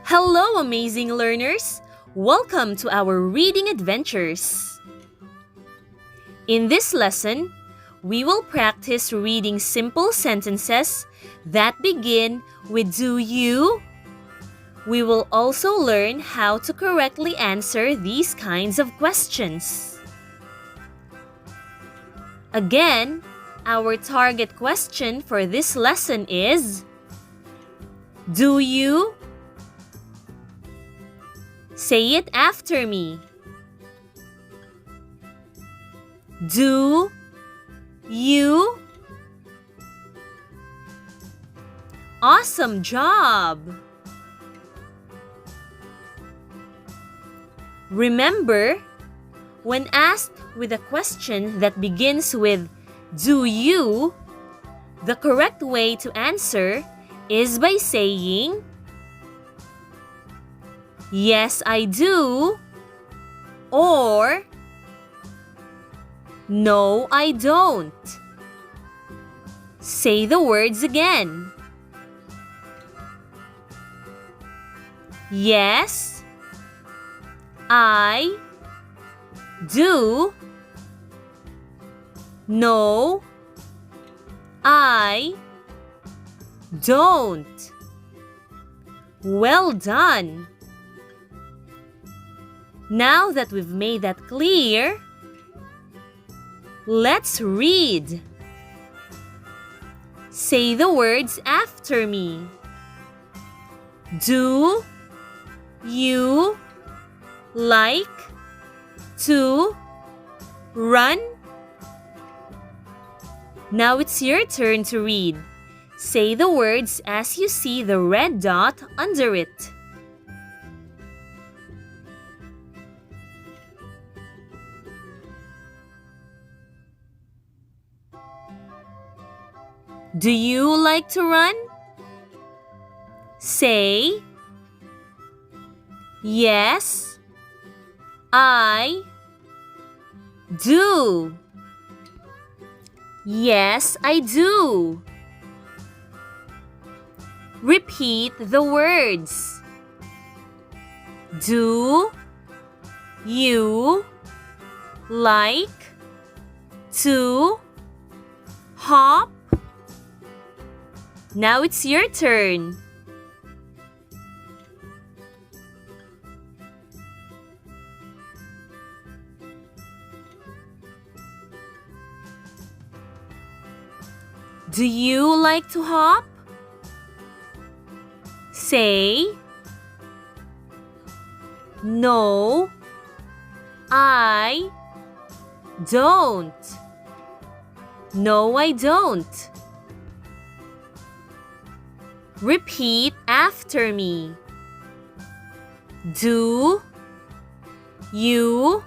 Hello, amazing learners! Welcome to our reading adventures. In this lesson, we will practice reading simple sentences that begin with "do you?" We will also learn how to correctly answer these kinds of questions. Again, our target question for this lesson is, do you? Say it after me. Do you? Awesome job! Remember, when asked with a question that begins with "do you?" the correct way to answer is by saying, "Yes, I do," or "No, I don't." Say the words again. Yes, I do. No, I don't. Well done. Now that we've made that clear, let's read. Say the words after me. Do you like to run? Now it's your turn to read. Say the words as you see the red dot under it. Do you like to run? Say, "Yes, I do." Yes, I do. Repeat the words. Do you like to hop? Now it's your turn. Do you like to hop? Say, "No, I don't." No, I don't. Repeat after me. Do you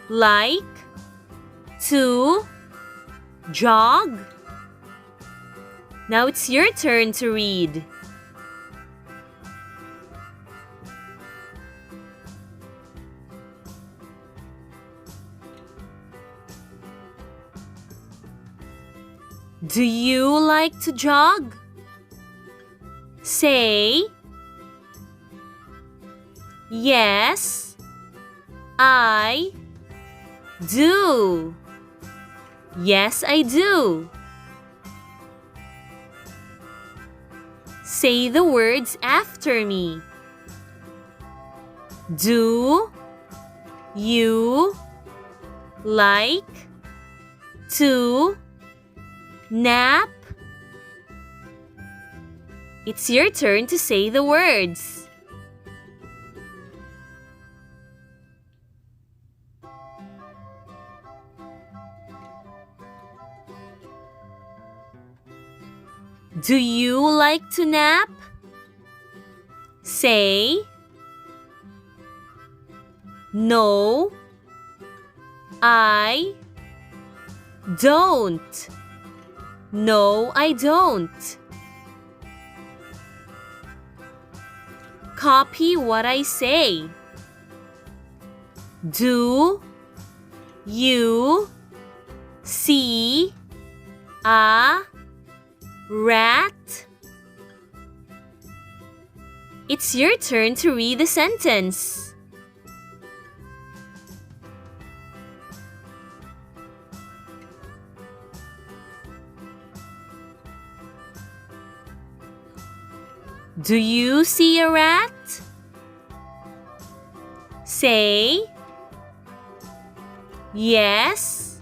like to jog? Now it's your turn to read. Do you like to jog? Say, "Yes, I do." Yes, I do. Say the words after me. Do you like to nap? It's your turn to say the words. Do you like to nap? Say, "No, I don't." No, I don't. Copy what I say. Do you see a rat? It's your turn to read the sentence. Do you see a rat? Say, yes,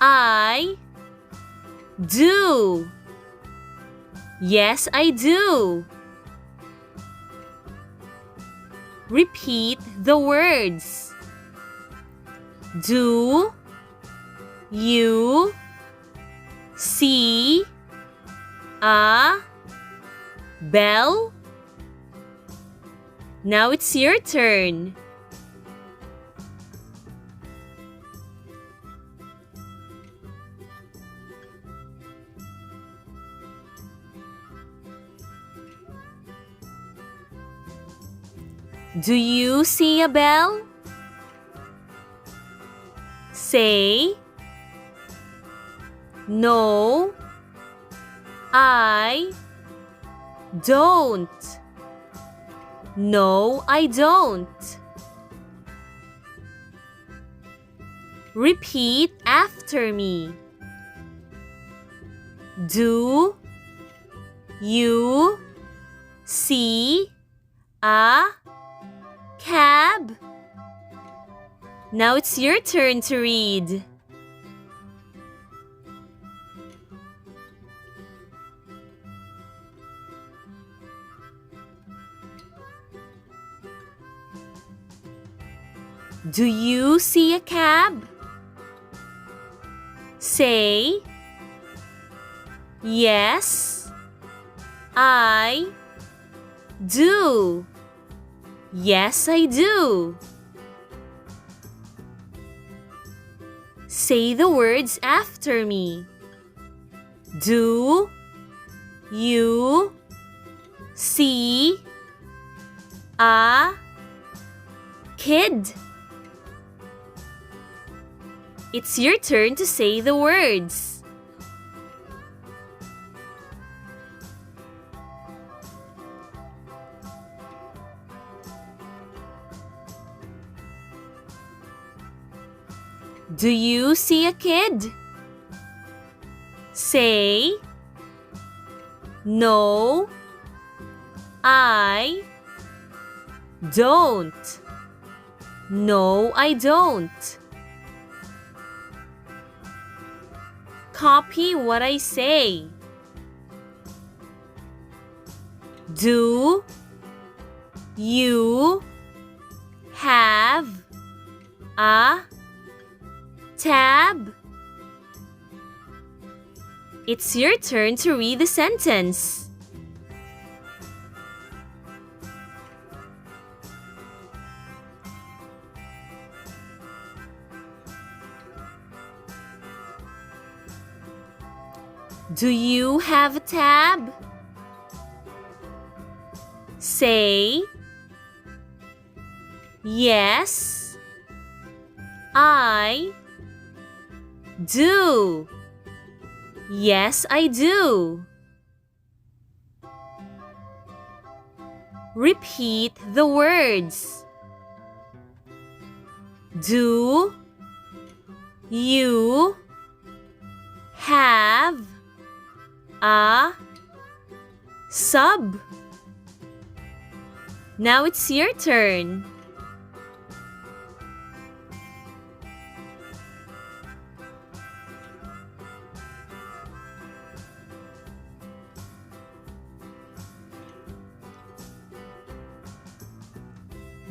I do. Yes, I do. Repeat the words. Do you see a bell? Now it's your turn. Do you see a bell? Say, no, I don't. No, I don't. Repeat after me. Do you see a cab? Now it's your turn to read. Do you see a cab? Say, yes, I do. Yes, I do. Say the words after me. Do you see a kid? It's your turn to say the words. Do you see a kid? Say, no, I don't. No, I don't. Copy what I say. Do you have a tab? It's your turn to read the sentence. Do you have a tab? Say, yes, I do. Yes, I do. Repeat the words. Do you have a sub? Now it's your turn.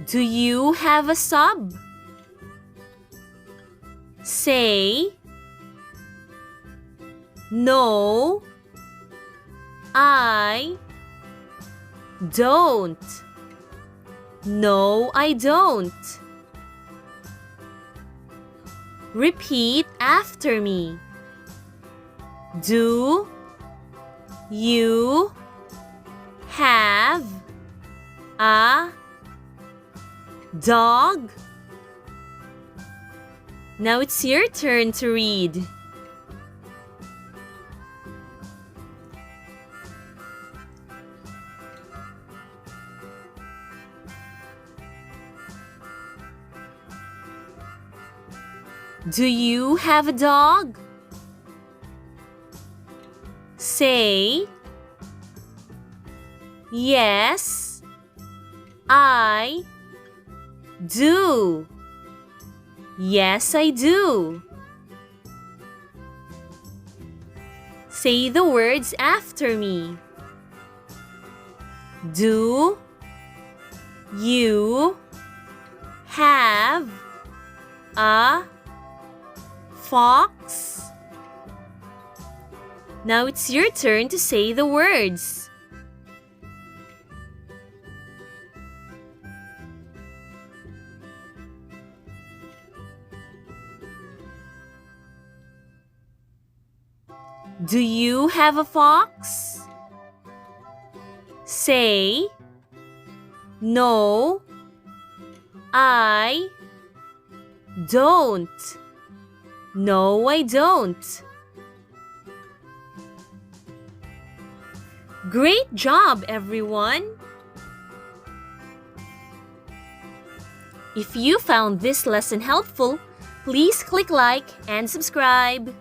Do you have a sub? Say, no, I don't. No, I don't. Repeat after me. Do you have a dog? Now it's your turn to read. Do you have a dog? Say, yes, I do. Yes, I do. Say the words after me. Do you have a fox? Now it's your turn to say the words. Do you have a fox? Say, no, I don't. No, I don't. Great job, everyone! If you found this lesson helpful, please click like and subscribe.